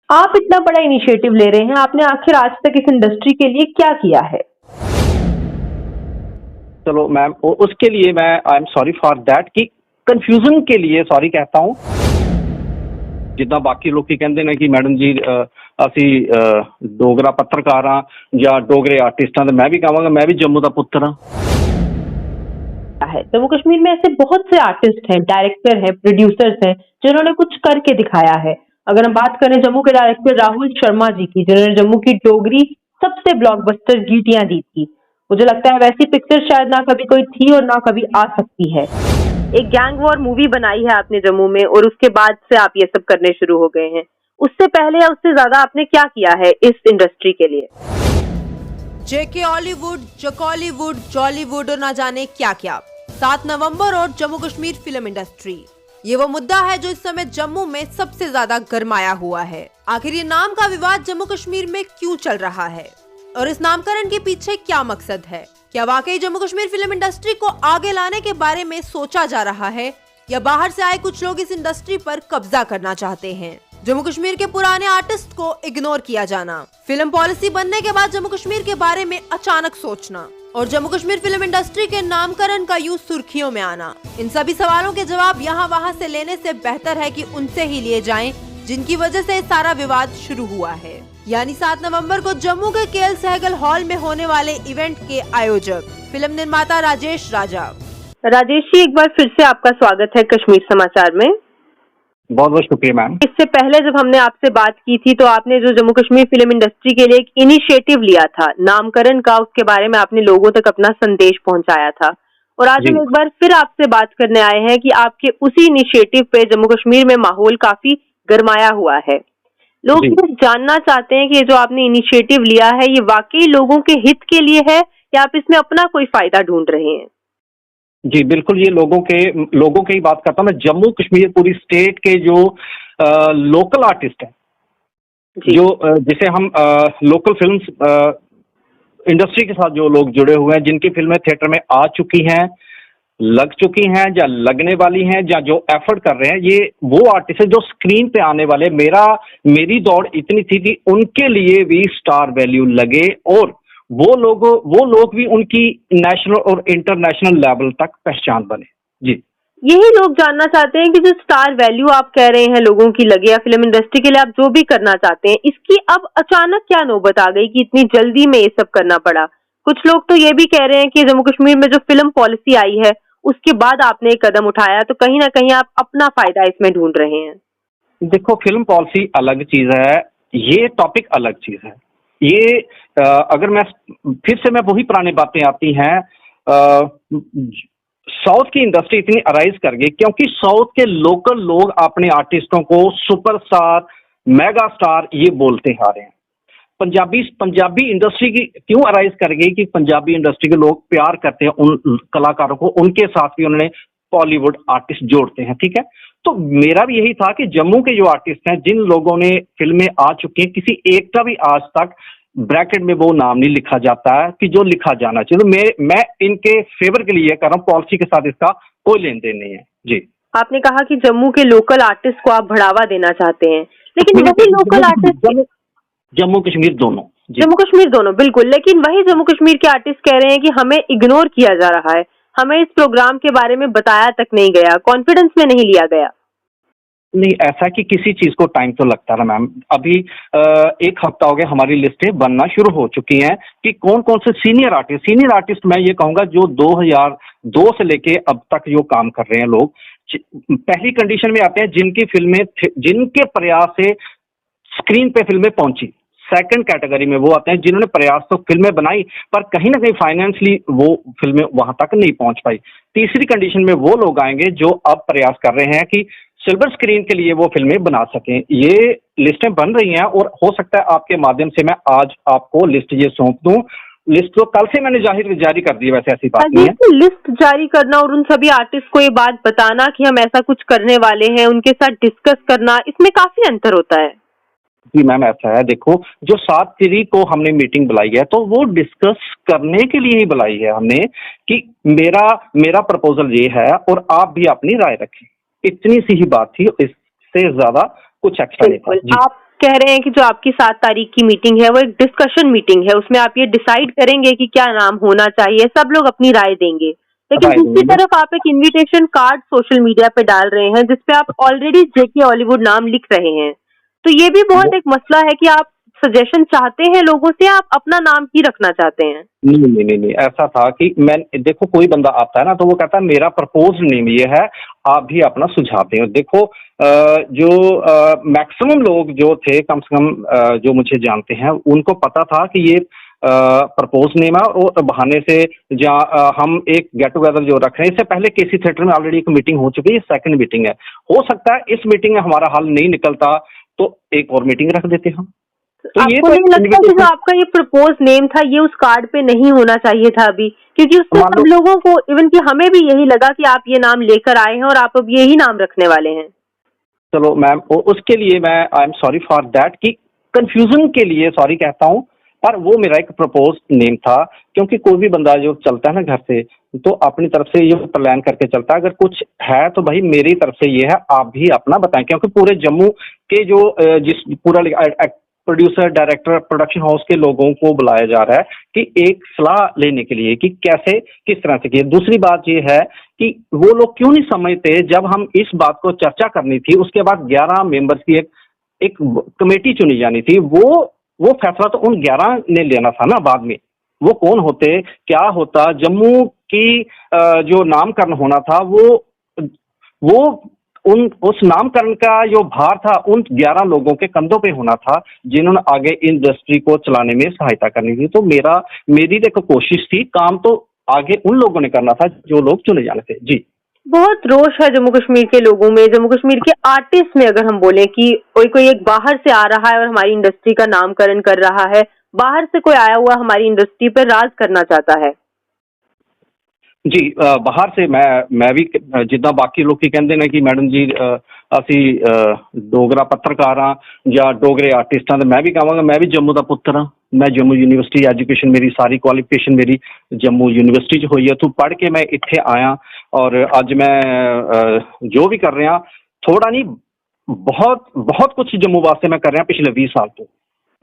आप इतना बड़ा इनिशिएटिव ले रहे हैं, आपने आखिर आज तक इस इंडस्ट्री के लिए क्या किया है? चलो मैम, उसके लिए मैं I am sorry for that कि कंफ्यूजन के लिए सॉरी कहता हूँ। जिद्दां बाकी लोग की कहते हैं कि मैडम जी असी डोगरा पत्रकार हाँ या डोगरे आर्टिस्ट हाँ, तो मैं भी कहूँगा मैं भी जम्मू का पुत्र हाँ। है जम्मू कश्मीर में ऐसे बहुत से आर्टिस्ट हैं, डायरेक्टर हैं, प्रोड्यूसर्स हैं जिन्होंने कुछ करके दिखाया है। अगर हम बात करें जम्मू के डायरेक्टर राहुल शर्मा जी की, जिन्होंने जम्मू की डोगरी सबसे ब्लॉकबस्टर गीटियां दी थी, मुझे लगता है वैसी पिक्चर शायद ना कभी कोई थी और ना कभी आ सकती है। एक गैंग वॉर मूवी बनाई है आपने जम्मू में और उसके बाद से आप ये सब करने शुरू हो गए हैं। उससे पहले या उससे ज्यादा आपने क्या किया है इस इंडस्ट्री के लिए? जेके हॉलीवुड, जकॉलीवुड, जॉलीवुड और ना जाने क्या क्या। 7 नवंबर और जम्मू कश्मीर फिल्म इंडस्ट्री, ये वो मुद्दा है जो इस समय जम्मू में सबसे ज्यादा गरमाया हुआ है। आखिर ये नाम का विवाद जम्मू कश्मीर में क्यों चल रहा है और इस नामकरण के पीछे क्या मकसद है? क्या वाकई जम्मू कश्मीर फिल्म इंडस्ट्री को आगे लाने के बारे में सोचा जा रहा है या बाहर से आए कुछ लोग इस इंडस्ट्री पर कब्जा करना चाहते हैं? जम्मू कश्मीर के पुराने आर्टिस्ट को इग्नोर किया जाना, फिल्म पॉलिसी बनने के बाद जम्मू कश्मीर के बारे में अचानक सोचना और जम्मू कश्मीर फिल्म इंडस्ट्री के नामकरण का यूं सुर्खियों में आना, इन सभी सवालों के जवाब यहाँ वहाँ से लेने से बेहतर है कि उनसे ही लिए जाएं जिनकी वजह से सारा विवाद शुरू हुआ है, यानी 7 नवंबर को जम्मू के केएल सहगल हॉल में होने वाले इवेंट के आयोजक फिल्म निर्माता राजेश राजा। राजेश जी, एक बार फिर से आपका स्वागत है कश्मीर समाचार में। बहुत बहुत शुक्रिया मैम। इससे पहले जब हमने आपसे बात की थी तो आपने जो जम्मू कश्मीर फिल्म इंडस्ट्री के लिए एक इनिशिएटिव लिया था नामकरण का, उसके बारे में आपने लोगों तक अपना संदेश पहुंचाया था और आज हम एक बार फिर आपसे बात करने आए हैं कि आपके उसी इनिशिएटिव पे जम्मू कश्मीर में माहौल काफी गरमाया हुआ है। लोग ये जानना चाहते हैं कि ये जो आपने इनिशिएटिव लिया है ये वाकई लोगों के हित के लिए है या आप इसमें अपना कोई फायदा ढूंढ रहे हैं? जी बिल्कुल, ये लोगों की बात करता हूँ मैं। जम्मू कश्मीर पूरी स्टेट के जो लोकल आर्टिस्ट हैं, जो जिसे हम लोकल फिल्म्स इंडस्ट्री के साथ जो लोग जुड़े हुए हैं, जिनकी फिल्में थिएटर में आ चुकी हैं, लग चुकी हैं या लगने वाली हैं या जो एफर्ट कर रहे हैं, ये वो आर्टिस्ट है जो स्क्रीन पे आने वाले। मेरी दौड़ इतनी थी कि उनके लिए भी स्टार वैल्यू लगे और वो लोग भी उनकी नेशनल और इंटरनेशनल लेवल तक पहचान बने। जी, यही लोग जानना चाहते हैं कि जो स्टार वैल्यू आप कह रहे हैं लोगों की लगे या फिल्म इंडस्ट्री के लिए आप जो भी करना चाहते हैं, इसकी अब अचानक क्या नौबत आ गई कि इतनी जल्दी में ये सब करना पड़ा? कुछ लोग तो ये भी कह रहे हैं कि जम्मू कश्मीर में जो फिल्म पॉलिसी आई है उसके बाद आपने एक कदम उठाया, तो कहीं ना कहीं आप अपना फायदा इसमें ढूंढ रहे हैं। देखो, फिल्म पॉलिसी अलग चीज है, ये टॉपिक अलग चीज है। ये अगर मैं फिर से मैं वही पुरानी बातें आती हैं, साउथ की इंडस्ट्री इतनी अराइज कर गई क्योंकि साउथ के लोकल लोग अपने आर्टिस्टों को सुपरस्टार, मेगा स्टार ये बोलते आ रहे हैं। पंजाबी इंडस्ट्री की क्यों अराइज कर गई कि पंजाबी इंडस्ट्री के लोग प्यार करते हैं उन कलाकारों को, उनके साथ भी उन्होंने बॉलीवुड आर्टिस्ट जोड़ते हैं। ठीक है, तो मेरा भी यही था कि जम्मू के जो आर्टिस्ट हैं, जिन लोगों ने फिल्में आ चुकी हैं, किसी एक का भी आज तक ब्रैकेट में वो नाम नहीं लिखा जाता है कि जो लिखा जाना चाहिए। तो मैं इनके फेवर के लिए कर रहा हूँ, पॉलिसी के साथ इसका कोई लेन देन नहीं है। जी, आपने कहा कि जम्मू के लोकल आर्टिस्ट को आप बढ़ावा देना चाहते हैं, लेकिन वही लोकल आर्टिस्ट जम्मू कश्मीर दोनों, जम्मू कश्मीर दोनों बिल्कुल, लेकिन वही जम्मू कश्मीर के आर्टिस्ट कह रहे हैं कि हमें इग्नोर किया जा रहा है, हमें इस प्रोग्राम के बारे में बताया तक नहीं गया, कॉन्फिडेंस में नहीं लिया गया। नहीं, ऐसा कि किसी चीज को टाइम तो लगता है मैम। अभी 1 हफ्ता हो गया, हमारी लिस्टें बनना शुरू हो चुकी हैं कि कौन कौन से सीनियर आर्टिस्ट मैं ये कहूंगा जो 2002 से लेके अब तक जो काम कर रहे हैं लोग, पहली कंडीशन में आते हैं जिनके प्रयास से स्क्रीन पे फिल्में पहुंची। सेकंड कैटेगरी में वो आते हैं जिन्होंने प्रयास तो फिल्में बनाई पर कहीं ना कहीं फाइनेंशियली वो फिल्में वहां तक नहीं पहुंच पाई। तीसरी कंडीशन में वो लोग आएंगे जो अब प्रयास कर रहे हैं कि सिल्वर स्क्रीन के लिए वो फिल्में बना सकें। ये लिस्टें बन रही हैं और हो सकता है आपके माध्यम से मैं आज आपको लिस्ट ये सौंप दूं। लिस्ट तो कल से मैंने जारी कर दी है, वैसे ऐसी बात नहीं है। लिस्ट जारी करना और उन सभी आर्टिस्ट को ये बात बताना कि हम ऐसा कुछ करने वाले हैं, उनके साथ डिस्कस करना, इसमें काफी अंतर होता है। जी मैम, ऐसा है, देखो जो 7 तारीख को हमने मीटिंग बुलाई है तो वो डिस्कस करने के लिए ही बुलाई है हमने कि मेरा प्रपोजल ये है और आप भी अपनी राय रखें। इतनी सी ही बात थी, इससे ज्यादा कुछ एक्स्ट्रा नहीं था। आप कह रहे हैं कि जो आपकी 7 तारीख की मीटिंग है वो एक डिस्कशन मीटिंग है, उसमें आप ये डिसाइड करेंगे कि क्या नाम होना चाहिए, सब लोग अपनी राय देंगे। लेकिन राय दूसरी देंगे। तरफ आप एक इनविटेशन कार्ड सोशल मीडिया पे डाल रहे हैं जिसपे आप ऑलरेडी जेके हॉलीवुड नाम लिख रहे हैं, तो ये भी बहुत एक मसला है कि आप सजेशन चाहते हैं लोगों से, आप अपना नाम ही रखना चाहते हैं। नहीं, ऐसा था कि मैं देखो, कोई बंदा आता है ना तो वो कहता है मेरा प्रपोज नेम ये है, आप भी अपना सुझाव दें। देखो जो मैक्सिमम लोग जो थे, कम से कम जो मुझे जानते हैं, उनको पता था कि ये प्रपोज नेम है, और बहाने से जहाँ हम एक गेट टुगेदर जो रख रहे हैं, इससे पहले केसी थिएटर में ऑलरेडी एक मीटिंग हो चुकी है, सेकंड मीटिंग है। हो सकता है इस मीटिंग में हमारा हल नहीं निकलता तो एक और मीटिंग रख देते हम। तो ये आपको तो नहीं लगता कि जो आपका ये प्रपोज नेम था ये उस कार्ड पे नहीं होना चाहिए था अभी, क्योंकि उससे सब लोगों को, इवन कि हमें भी यही लगा कि आप ये नाम लेकर आए हैं और आप अब यही नाम रखने वाले हैं। चलो मैम, उसके लिए मैं I am sorry for that कि कंफ्यूजन के लिए सॉरी कहता हूँ, पर वो मेरा एक प्रपोज नेम था। क्योंकि कोई भी बंदा जो चलता है ना घर से, तो अपनी तरफ से ये प्लान करके चलता है। अगर कुछ है तो भाई मेरी तरफ से ये है, आप भी अपना बताएं। क्योंकि पूरे जम्मू के जो जिस पूरा प्रोड्यूसर, डायरेक्टर, प्रोडक्शन हाउस के लोगों को बुलाया जा रहा है कि एक सलाह लेने के लिए कि कैसे किस तरह से किए। दूसरी बात ये है कि वो लोग क्यों नहीं समझते, जब हम इस बात को चर्चा करनी थी, उसके बाद 11 मेंबर्स की एक कमेटी चुनी जानी थी, वो फैसला तो उन 11 ने लेना था ना। बाद में वो कौन होते, क्या होता, जम्मू की जो नामकरण होना था वो उस नामकरण का जो भार था उन 11 लोगों के कंधों पे होना था, जिन्होंने आगे इंडस्ट्री को चलाने में सहायता करनी थी। तो मेरी देखो कोशिश थी, काम तो आगे उन लोगों ने करना था जो लोग चुने जाने थे। जी, बहुत रोष है जम्मू कश्मीर के लोगों में, जम्मू कश्मीर के आर्टिस्ट में। अगर हम बोले कि कोई एक बाहर से आ रहा है और हमारी इंडस्ट्री का नामकरण कर रहा है, बाहर से कोई आया हुआ हमारी इंडस्ट्री पर राज करना चाहता है। जी, बाहर से मैं भी जिदा बाकी लोग की कहते हैं कि मैडम जी असी डोगरा पत्रकार हाँ या डोगरे आर्टिस्ट हाँ, तो मैं भी कहूँगा मैं भी जम्मू का पुत्र हाँ। मैं जम्मू यूनिवर्सिटी एजुकेशन, मेरी सारी क्वालिफिकेशन मेरी जम्मू यूनिवर्सिटी च हुई है। तो पढ़ के मैं इत्थे आया और अज मैं जो भी कर रहा, थोड़ा नहीं बहुत बहुत कुछ जम्मू वास्ते मैं कर रहा पिछले 20 साल तो।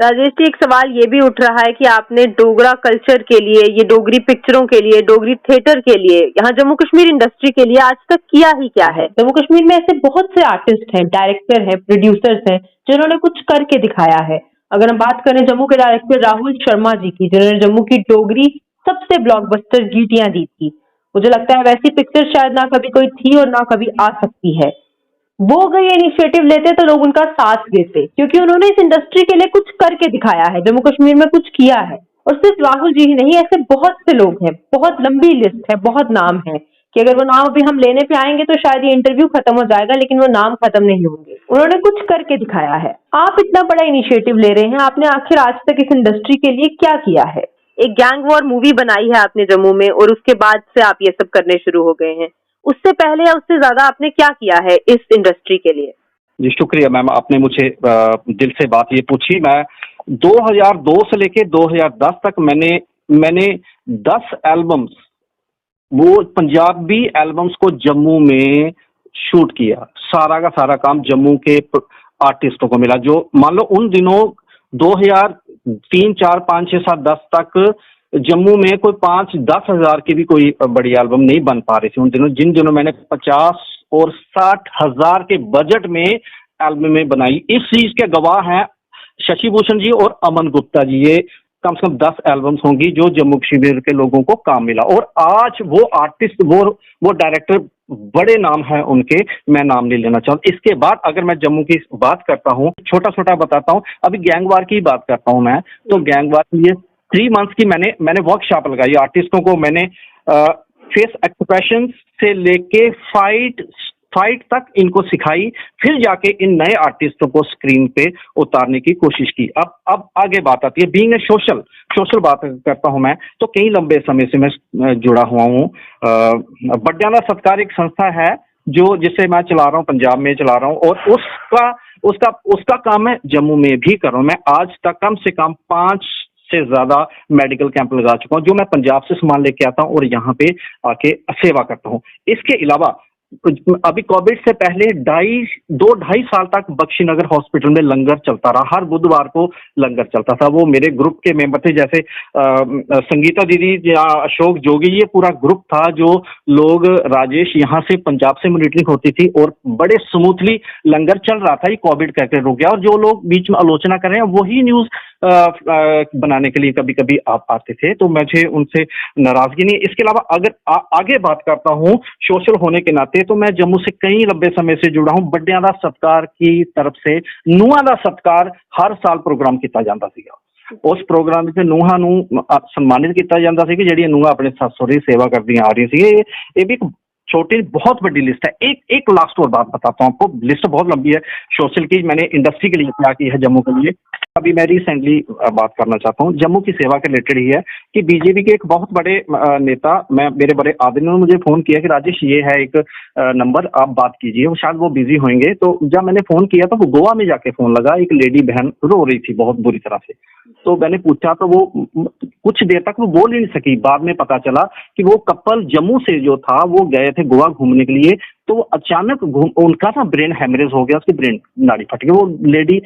राजेश जी, एक सवाल ये भी उठ रहा है कि आपने डोगरा कल्चर के लिए, ये डोगरी पिक्चरों के लिए, डोगरी थिएटर के लिए, यहाँ जम्मू कश्मीर इंडस्ट्री के लिए आज तक किया ही क्या है? जम्मू कश्मीर में ऐसे बहुत से आर्टिस्ट हैं, डायरेक्टर हैं, प्रोड्यूसर्स हैं, जिन्होंने कुछ करके दिखाया है। अगर हम बात करें जम्मू के डायरेक्टर राहुल शर्मा जी की, जिन्होंने जम्मू की डोगरी सबसे ब्लॉकबस्टर गीटियां दी थी, मुझे लगता है वैसी पिक्चर शायद ना कभी कोई थी और ना कभी आ सकती है। वो अगर ये इनिशिएटिव लेते तो लोग उनका साथ देते, क्योंकि उन्होंने इस इंडस्ट्री के लिए कुछ करके दिखाया है, जम्मू कश्मीर में कुछ किया है। और सिर्फ राहुल जी ही नहीं, ऐसे बहुत से लोग हैं, बहुत लंबी लिस्ट है, बहुत नाम है कि अगर वो नाम अभी हम लेने पे आएंगे तो शायद ये इंटरव्यू खत्म हो जाएगा, लेकिन वो नाम खत्म नहीं होंगे। उन्होंने कुछ करके दिखाया है। आप इतना बड़ा इनिशिएटिव ले रहे हैं, आपने आखिर आज तक इस इंडस्ट्री के लिए क्या किया है? एक गैंग वॉर मूवी बनाई है आपने जम्मू में, और उसके बाद से आप ये सब करने शुरू हो गए हैं। उससे पहले या उससे ज्यादा आपने क्या किया है इस इंडस्ट्री के लिए? जी शुक्रिया मैम, आपने मुझे दिल से बात ये पूछी। मैं 2002 से लेके 2010 तक मैंने 10 एल्बम्स, वो पंजाबी एल्बम्स को जम्मू में शूट किया। सारा का सारा काम जम्मू के आर्टिस्टों को मिला। जो मान लो उन दिनों 2003, 4, 5, 6, 7, 10 तक जम्मू में कोई 5-10 हज़ार की भी कोई बड़ी एल्बम नहीं बन पा रही थी उन दिनों। जिन दिनों मैंने 50 और 60 हज़ार के बजट में एल्बम में बनाई, इस चीज के गवाह हैं शशि भूषण जी और अमन गुप्ता जी। ये कम से कम 10 एल्बम्स होंगी जो जम्मू कश्मीर के लोगों को काम मिला। और आज वो आर्टिस्ट, वो डायरेक्टर, बड़े नाम हैं उनके, मैं नाम नहीं लेना चाहता। इसके बाद अगर मैं जम्मू की बात करता हूँ, छोटा छोटा बताता हूँ, अभी गैंगवार की बात करता हूँ मैं, तो गैंगवार के लिए 3 मंथ्स की मैंने वर्कशॉप लगाई। आर्टिस्टों को मैंने फेस एक्सप्रेशन से लेके फाइट तक इनको सिखाई, फिर जाके इन नए आर्टिस्टों को स्क्रीन पे उतारने की कोशिश की। अब आगे बात आती है, बीइंग ए सोशल बात करता हूं मैं, तो कई लंबे समय से मैं जुड़ा हुआ हूँ। बड्याना सत्कार एक संस्था है जिसे मैं चला रहा हूँ, पंजाब में चला रहा हूँ, और उसका काम मैं जम्मू में भी कर रहा हूँ। मैं आज तक कम से कम 5 से ज्यादा मेडिकल कैंप लगा चुका हूँ, जो मैं पंजाब से सामान लेके आता हूँ और यहाँ पे आके सेवा करता हूँ। इसके अलावा अभी कोविड से पहले 2-2.5 साल तक बख्शीनगर हॉस्पिटल में लंगर चलता रहा, हर बुधवार को लंगर चलता था। वो मेरे ग्रुप के मेंबर थे, जैसे संगीता दीदी या अशोक जोगी, ये पूरा ग्रुप था जो लोग, राजेश, यहाँ से पंजाब से मॉनिटरिंग होती थी और बड़े स्मूथली लंगर चल रहा था। ये कोविड करके रुक गया और जो लोग बीच में आलोचना कर रहे हैं वही न्यूज बनाने के लिए कभी कभी आप आते थे, तो मुझे उनसे नाराजगी नहीं। इसके अलावा अगर आगे बात करता हूँ सोशल होने के नाते, तो मैं जम्मू से कई लंबे समय से जुड़ा हूँ। बड्डियां दा सत्कार की तरफ से ਨੂੰਹਾਂ ਦਾ सत्कार हर साल प्रोग्राम किया जाता ਸੀਗਾ। उस प्रोग्राम में ਨੂੰਹਾਂ ਨੂੰ सम्मानित किया जाता ਸੀ कि ਜਿਹੜੀਆਂ ਨੂੰਹਾਂ अपने सੱਸ सहुरे ਦੀ सेवा करदियां आ रही ਸੀ। ये भी एक छोटी बहुत बड़ी लिस्ट है। एक लास्ट और बात बताता हूँ आपको, लिस्ट बहुत लंबी है सोशल की, मैंने इंडस्ट्री के लिए क्या की है जम्मू के लिए। अभी मैं रिसेंटली बात करना चाहता हूँ जम्मू की सेवा के रिलेटेड ही है कि बीजेपी के एक बहुत बड़े नेता, मेरे बड़े आदमी ने मुझे फोन किया कि राजेश ये है एक नंबर, आप बात कीजिए। वो शायद वो बिजी होंगे, तो जब मैंने फोन किया तो वो गोवा में जाके फोन लगा। एक लेडी बहन रो रही थी बहुत बुरी तरह से, तो मैंने पूछा तो वो कुछ देर तक वो बोल ही नहीं सकी। बाद में पता चला कि वो कपल जम्मू से जो था वो गए थे गोवा घूमने के लिए, तो वो अचानक उनका ना ब्रेन हेमरेज हो गया, उसकी ब्रेन नाड़ी फट गई। वो लेडी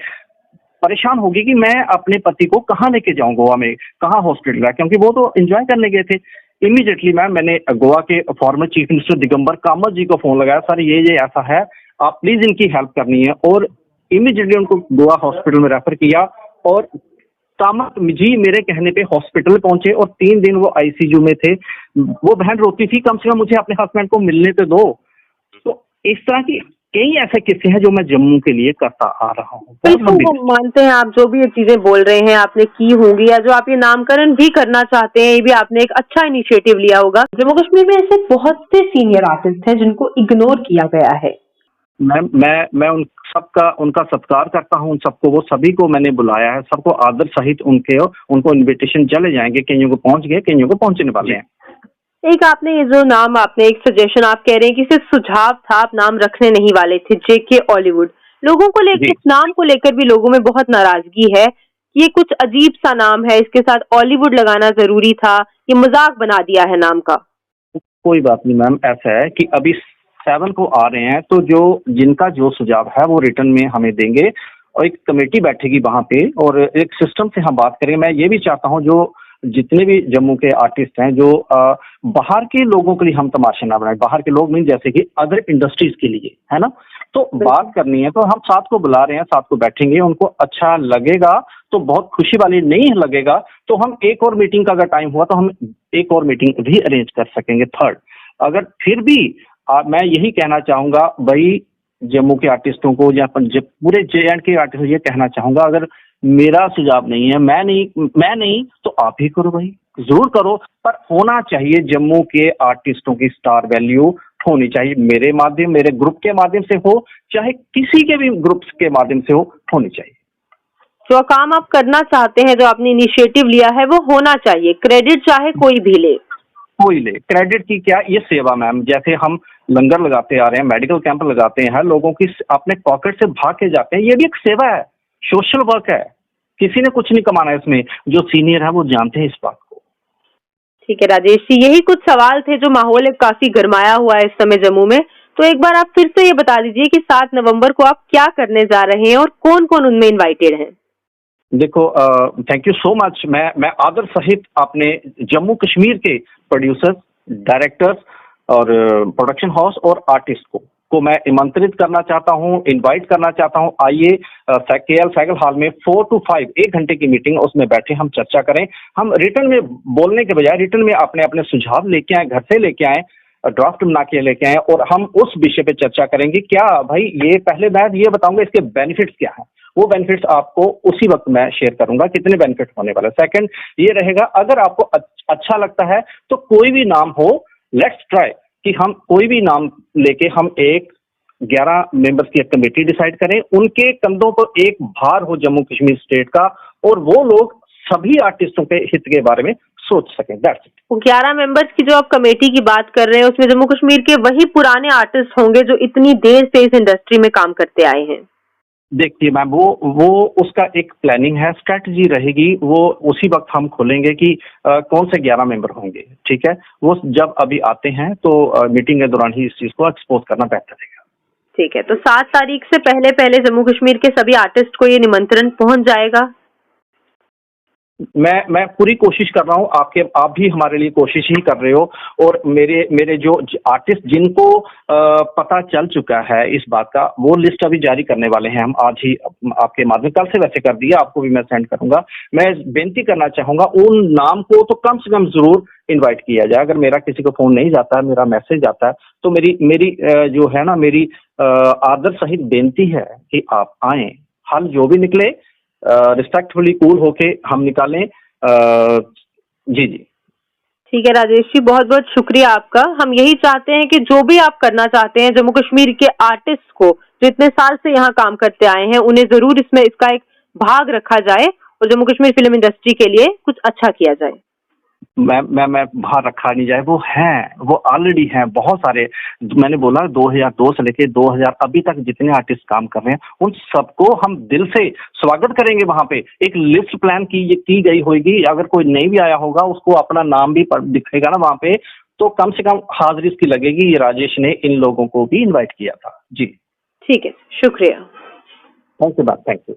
परेशान होगी कि मैं अपने पति को कहाँ लेके जाऊं गोवा में, कहाँ हॉस्पिटल है, क्योंकि वो तो एंजॉय करने गए थे। इमीडिएटली मैंने गोवा के former chief minister Digambar Kamat ji को फोन लगाया, सर ये ऐसा है, आप प्लीज इनकी हेल्प करनी है। और इमीडिएटली उनको गोवा हॉस्पिटल में रेफर किया और कामत जी मेरे कहने पे हॉस्पिटल पहुंचे और 3 दिन वो आईसीयू में थे। वो बहन रोती थी, कम से कम मुझे अपने हस्बैंड को मिलने तो दो। तो इस तरह की कई ऐसे किस्से हैं जो मैं जम्मू के लिए करता आ रहा हूँ। बिल्कुल मानते हैं आप, जो भी ये चीजें बोल रहे हैं आपने की होंगी, या जो आप ये नामकरण भी करना चाहते हैं, ये भी आपने एक अच्छा इनिशिएटिव लिया होगा। जम्मू कश्मीर में ऐसे बहुत से सीनियर आर्टिस्ट हैं जिनको इग्नोर किया गया है। मैं उनका सत्कार करता हूँ, उन सबको, वो सभी को मैंने बुलाया है, सबको आदर सहित उनको इनविटेशन चले जाएंगे। कईयों को पहुंच गए, कईयों को पहुंचने वाले हैं। एक आपने ये जो नाम, आपने एक सजेशन आप कह रहे हैं कि सिर्फ सुझाव था, आप नाम रखने नहीं वाले थे, जेके हॉलीवुड। लोगों को लेकर, इस नाम को लेकर भी लोगों में बहुत नाराजगी है। ये कुछ अजीब सा नाम है, इसके साथ हॉलीवुड लगाना जरूरी था, ये मजाक बना दिया है नाम का। कोई बात नहीं मैम, ऐसा है कि अभी 7 को आ रहे हैं, तो जिनका जो सुझाव है वो रिटर्न में हमें देंगे और एक कमेटी बैठेगी वहां पे और एक सिस्टम से हम बात करेंगे। मैं ये भी चाहता हूँ जो जितने भी जम्मू के आर्टिस्ट हैं, जो बाहर के लोगों के लिए हम तमाशा ना बनाए। बाहर के लोग मीन जैसे कि अदर इंडस्ट्रीज के लिए, है ना, तो बात करनी है। तो हम 7 को बुला रहे हैं, 7 को बैठेंगे, उनको अच्छा लगेगा तो बहुत खुशी वाली, नहीं लगेगा तो हम एक और मीटिंग का अगर टाइम हुआ तो हम एक और मीटिंग भी अरेंज कर सकेंगे। 3rd, अगर फिर भी मैं यही कहना चाहूंगा भाई जम्मू के आर्टिस्टों को या पूरे JNK के आर्टिस्ट ये कहना चाहूंगा, अगर मेरा सुझाव नहीं है, मैं नहीं तो आप ही करो भाई, जरूर करो, पर होना चाहिए जम्मू के आर्टिस्टों की स्टार वैल्यू होनी चाहिए। मेरे ग्रुप के माध्यम से हो, चाहे किसी के भी ग्रुप्स के माध्यम से हो, होनी चाहिए। जो काम आप करना चाहते हैं, जो आपने इनिशिएटिव लिया है, वो होना चाहिए। क्रेडिट चाहे कोई भी ले, क्रेडिट की क्या, ये सेवा मैम, जैसे हम लंगर लगाते आ रहे हैं, मेडिकल कैंप लगाते हैं, लोगों की अपने पॉकेट से भाग के जाते हैं, ये भी एक सेवा है, सोशल वर्क है। किसी ने कुछ नहीं कमाना है इसमें, जो सीनियर है वो जानते हैं इस बात को। ठीक है राजेश जी, यही कुछ सवाल थे, जो माहौल काफी गरमाया हुआ है इस समय जम्मू में। तो एक बार आप फिर से ये बता दीजिए कि 7 नवंबर को आप क्या करने जा रहे हैं और कौन कौन उनमें इनवाइटेड हैं। देखो, थैंक यू सो मच। मैं आदर सहित अपने जम्मू कश्मीर के प्रोड्यूसर्स, डायरेक्टर्स और प्रोडक्शन हाउस और आर्टिस्ट को मैं आमंत्रित करना चाहता हूं, इनवाइट करना चाहता हूं। आइए KL साइकिल हॉल में 4 to 5 1 घंटे की मीटिंग, उसमें बैठे हम चर्चा करें। हम रिटर्न में बोलने के बजाय रिटर्न में अपने सुझाव लेके आए, घर से लेके आए, ड्राफ्ट बना के लेके आए और हम उस विषय पे चर्चा करेंगे। क्या भाई, ये पहले मैं ये बताऊंगा इसके बेनिफिट्स क्या हैं, वो बेनिफिट्स आपको उसी वक्त मैं शेयर करूंगा कितने बेनिफिट होने वाले। सेकंड ये रहेगा, अगर आपको अच्छा लगता है तो कोई भी नाम हो, लेट्स ट्राई कि हम कोई भी नाम लेके हम 11 मेंबर्स की एक कमेटी डिसाइड करें, उनके कंधों पर एक भार हो जम्मू कश्मीर स्टेट का, और वो लोग सभी आर्टिस्टों के हित के बारे में सोच सकें। That's it. 11 मेंबर्स की जो आप कमेटी की बात कर रहे हैं, उसमें जम्मू कश्मीर के वही पुराने आर्टिस्ट होंगे जो इतनी देर से इस इंडस्ट्री में काम करते आए हैं। देखिए मैम, वो उसका एक प्लानिंग है, स्ट्रेटजी रहेगी, वो उसी वक्त हम खोलेंगे कि कौन से 11 मेंबर होंगे, ठीक है। वो जब अभी आते हैं तो मीटिंग के दौरान ही इस चीज को एक्सपोज करना बेहतर रहेगा। ठीक है, तो 7 तारीख से पहले पहले जम्मू कश्मीर के सभी आर्टिस्ट को ये निमंत्रण पहुंच जाएगा? मैं पूरी कोशिश कर रहा हूँ, आप भी हमारे लिए कोशिश ही कर रहे हो, और मेरे जो आर्टिस्ट जिनको पता चल चुका है इस बात का, वो लिस्ट अभी जारी करने वाले हैं हम आज ही आपके माध्यम, कल से वैसे कर दिया, आपको भी मैं सेंड करूंगा। मैं बेनती करना चाहूंगा उन नाम को तो कम से कम जरूर इनवाइट किया जाए। अगर मेरा किसी को फोन नहीं जाता है, मेरा मैसेज आता है, तो मेरी जो है ना, मेरी आदर सहित बेनती है कि आप आए, हल जो भी निकले रिस्पेक्टफुली कूल होके हम निकालें। जी जी ठीक है राजेश जी, बहुत बहुत शुक्रिया आपका। हम यही चाहते हैं कि जो भी आप करना चाहते हैं जम्मू कश्मीर के आर्टिस्ट को, जो इतने साल से यहाँ काम करते आए हैं, उन्हें जरूर इसमें इसका एक भाग रखा जाए और जम्मू कश्मीर फिल्म इंडस्ट्री के लिए कुछ अच्छा किया जाए। मैं बाहर रखा नहीं जाए, वो हैं, वो ऑलरेडी हैं बहुत सारे। मैंने बोला 2002 से लेके 2000 अभी तक जितने आर्टिस्ट काम कर रहे हैं, उन सबको हम दिल से स्वागत करेंगे। वहां पे एक लिस्ट प्लान की गई होगी, अगर कोई नहीं भी आया होगा उसको अपना नाम भी दिखेगा ना वहां पे, तो कम से कम हाजिरी इसकी लगेगी, ये राजेश ने इन लोगों को भी इन्वाइट किया था। जी ठीक है, शुक्रिया। Thank you.